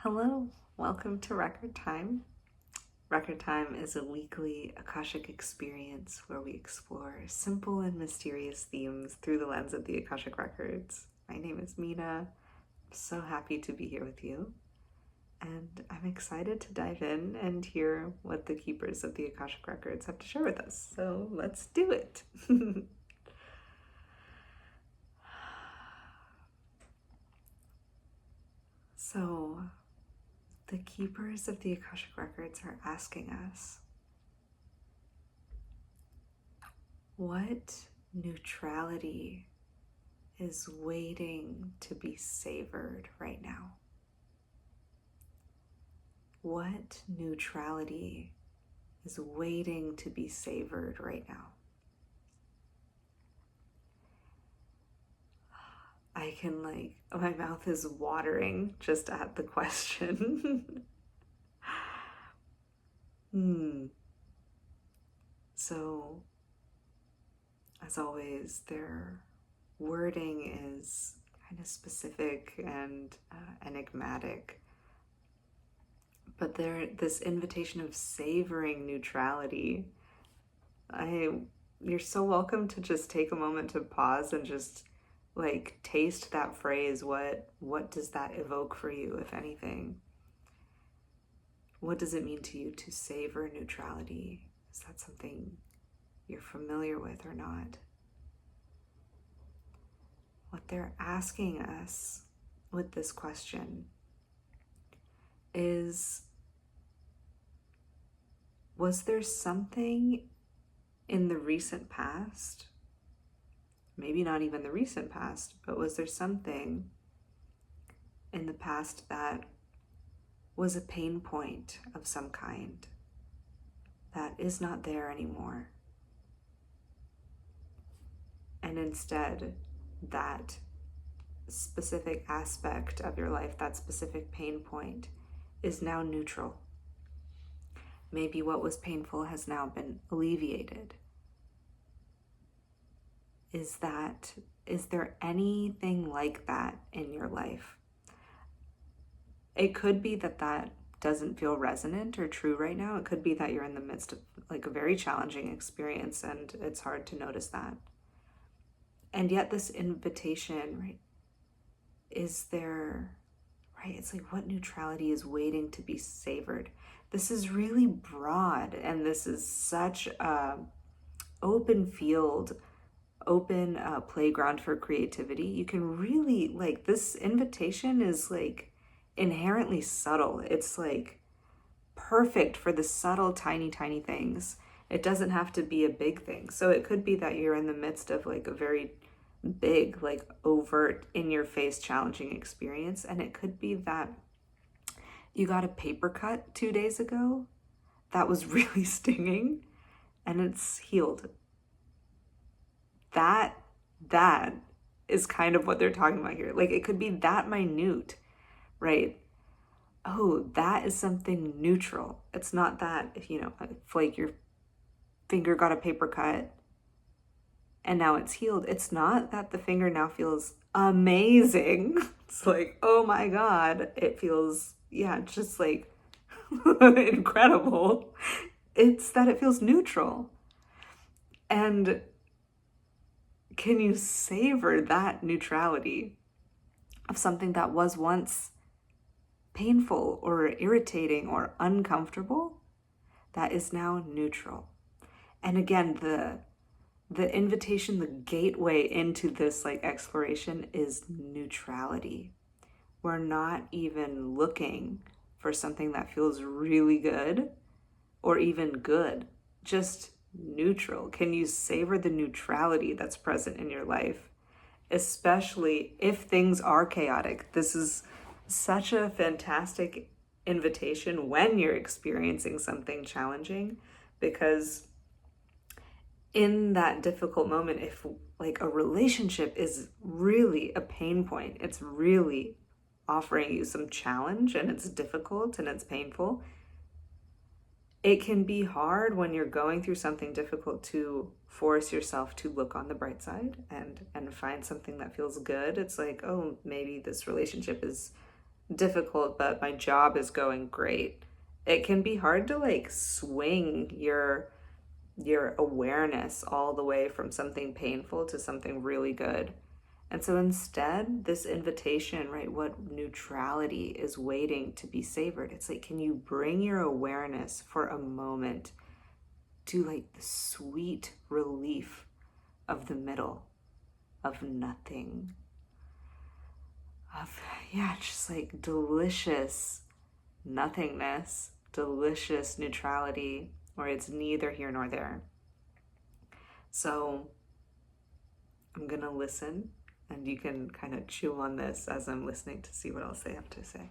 Hello, welcome to Record Time. Record Time is a weekly Akashic experience where we explore simple and mysterious themes through the lens of the Akashic Records. My name is Mina. I'm so happy to be here with you, and I'm excited to dive in and hear what the keepers of the Akashic Records have to share with us. So let's do it. So, the keepers of the Akashic Records are asking us, what neutrality is waiting to be savored right now? What neutrality is waiting to be savored right now? I can my mouth is watering just at the question. So, as always, their wording is kind of specific and enigmatic. But this invitation of savoring neutrality, you're so welcome to just take a moment to pause and just taste that phrase. What does that evoke for you, if anything? What does it mean to you to savor neutrality? Is that something you're familiar with or not? What they're asking us with this question is, was there something in the recent past, maybe not even the recent past, but was there something in the past that was a pain point of some kind that is not there anymore? And instead, that specific aspect of your life, that specific pain point, is now neutral. Maybe what was painful has now been alleviated. Is there anything like that in your life? It could be that doesn't feel resonant or true right now. It could be that you're in the midst of a very challenging experience and it's hard to notice that. And yet this invitation, right, is there, right? It's what neutrality is waiting to be savored. This is really broad, and this is such a open field, open playground for creativity. You can really, this invitation is inherently subtle. It's perfect for the subtle, tiny things. It doesn't have to be a big thing. So it could be that you're in the midst of a very big, overt, in your face, challenging experience. And it could be that you got a paper cut 2 days ago that was really stinging and it's healed. That is kind of what they're talking about here. It could be that minute, right? Oh, that is something neutral. It's not that, if your finger got a paper cut and now it's healed. It's not that the finger now feels amazing. It's oh my God, it feels, just incredible. It's that it feels neutral. And can you savor that neutrality of something that was once painful or irritating or uncomfortable that is now neutral? And again, the invitation, the gateway into this exploration is neutrality. We're not even looking for something that feels really good or even good, just neutral. Can you savor the neutrality that's present in your life, especially if things are chaotic? This is such a fantastic invitation when you're experiencing something challenging, because in that difficult moment, if a relationship is really a pain point, it's really offering you some challenge and it's difficult and it's painful, it can be hard when you're going through something difficult to force yourself to look on the bright side and find something that feels good. It's oh, maybe this relationship is difficult, but my job is going great. It can be hard to like swing your awareness all the way from something painful to something really good. And so instead, this invitation, right, what neutrality is waiting to be savored. It's like, can you bring your awareness for a moment to like the sweet relief of the middle, of nothing, of, yeah, just like delicious nothingness, delicious neutrality, where it's neither here nor there. So I'm gonna listen, and you can kind of chew on this as I'm listening to see what else they have to say.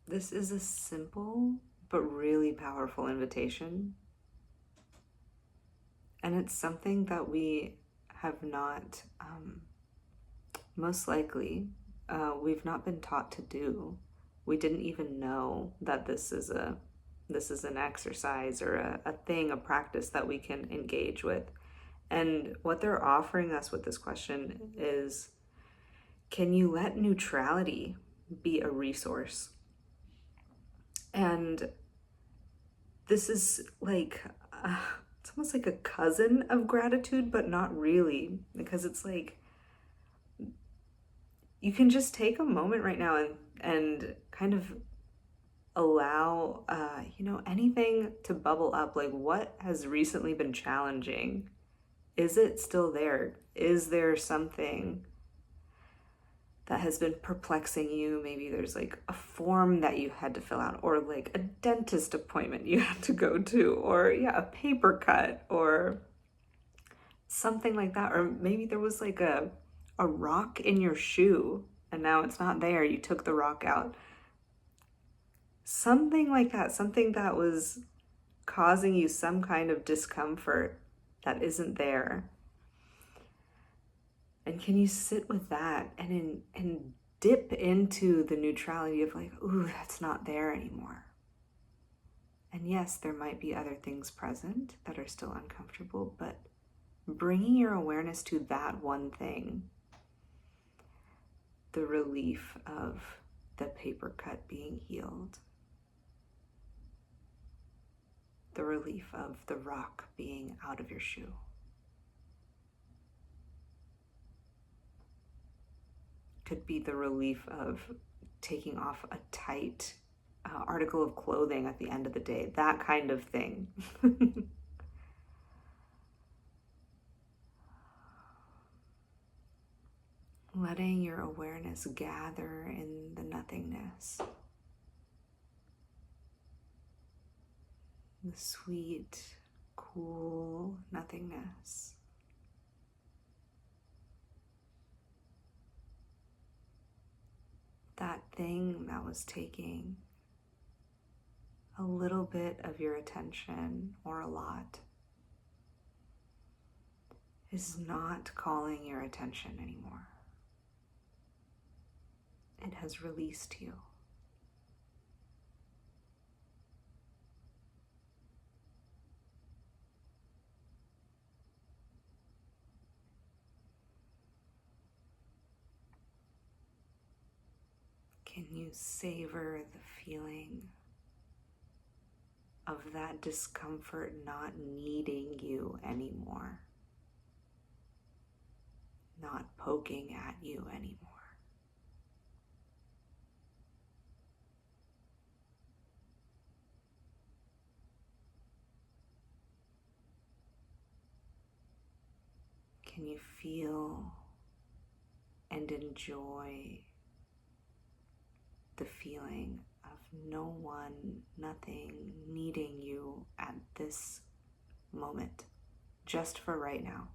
This is a simple but really powerful invitation. And it's something that we have not, most likely, we've not been taught to do. We didn't even know that this is an exercise or a thing, a practice that we can engage with. And what they're offering us with this question is, can you let neutrality be a resource? And this is like, it's almost like a cousin of gratitude, but not really, because it's like, you can just take a moment right now and kind of allow, anything to bubble up. Like, what has recently been challenging? Is it still there? Is there something that has been perplexing you? Maybe there's like a form that you had to fill out, or like a dentist appointment you had to go to, or a paper cut, or something like that. Or maybe there was like a rock in your shoe and now it's not there. You took the rock out. Something like that, something that was causing you some kind of discomfort that isn't there. And can you sit with that and dip into the neutrality of like, ooh, that's not there anymore. And yes, there might be other things present that are still uncomfortable, but bringing your awareness to that one thing, the relief of the paper cut being healed, the relief of the rock being out of your shoe. Could be the relief of taking off a tight article of clothing at the end of the day, that kind of thing. Letting your awareness gather in the nothingness, the sweet, cool nothingness. That thing that was taking a little bit of your attention, or a lot, is not calling your attention anymore. It has released you. Can you savor the feeling of that discomfort not needing you anymore, not poking at you anymore? Can you feel and enjoy the feeling of no one, nothing needing you at this moment, just for right now?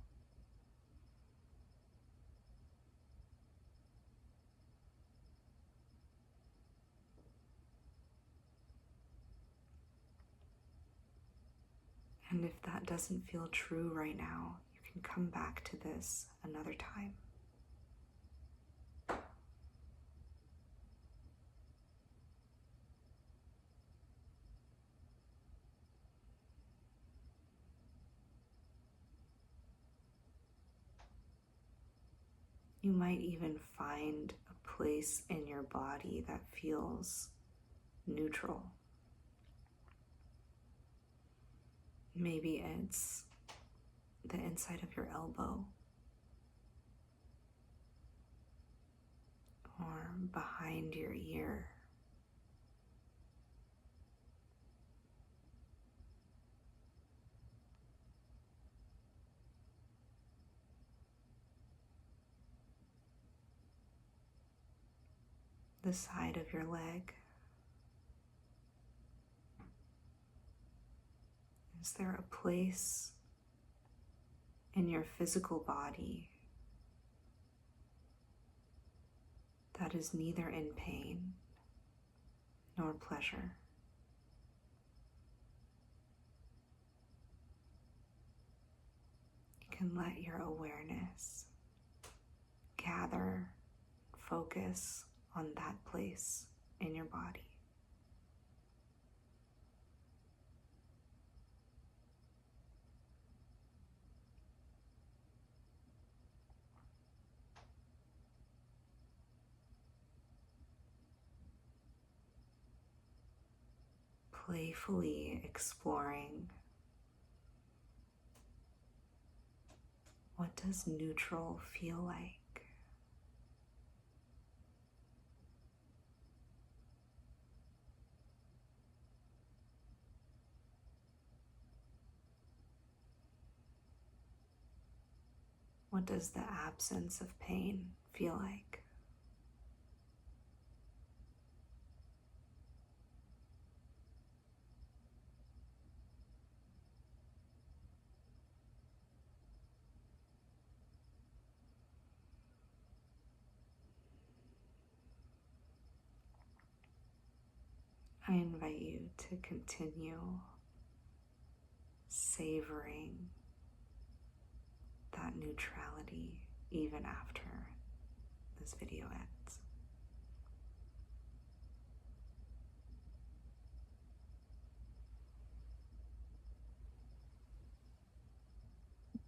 And if that doesn't feel true right now, you can come back to this another time. You might even find a place in your body that feels neutral. Maybe it's the inside of your elbow, or behind your ear. The side of your leg. Is there a place in your physical body that is neither in pain nor pleasure? You can let your awareness gather, focus on that place in your body. Playfully exploring, what does neutral feel like? What does the absence of pain feel like? I invite you to continue savoring that neutrality even after this video ends.